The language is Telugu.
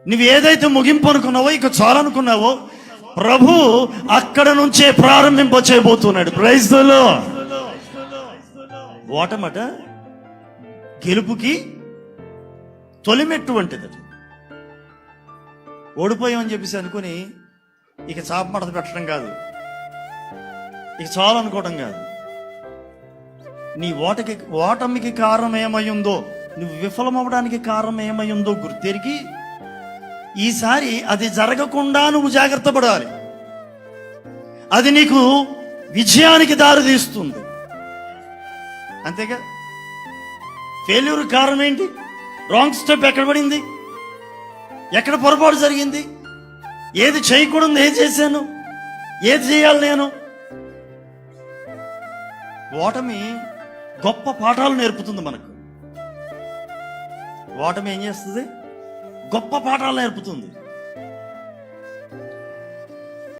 నువ్వు ఏదైతే ముగింపు అనుకున్నావో, ఇక చాలనుకున్నావో, ప్రభు అక్కడ నుంచే ప్రారంభింపచేయబోతున్నాడు. Praise the lord. ఓటమట గెలుపుకి తొలిమెట్టు వంటిది. ఓడిపోయామని చెప్పేసి అనుకుని ఇక చాప మడత పెట్టడం కాదు, ఇక చాలు అనుకోవడం కాదు. నీ ఓటమికి కారణం ఏమయ్యిందో, నువ్వు విఫలమవడానికి కారణం ఏమయ్యిందో గుర్తెరిగి ఈసారి అది జరగకుండా నువ్వు జాగ్రత్త పడాలి. అది నీకు విజయానికి దారి తీస్తుంది. అంతేగా. ఫెయిల్యూర్ కారణం ఏంటి? రాంగ్ స్టెప్ ఎక్కడ పడింది, ఎక్కడ పొరపాటు జరిగింది, ఏది చేయకూడదు, ఏది చేశాను, ఏది చేయాలి నేను. ఓటమి గొప్ప పాఠాలు నేర్పుతుంది మనకు. ఓటమి ఏం చేస్తుంది? గొప్ప పాఠాలు నేర్పుతుంది.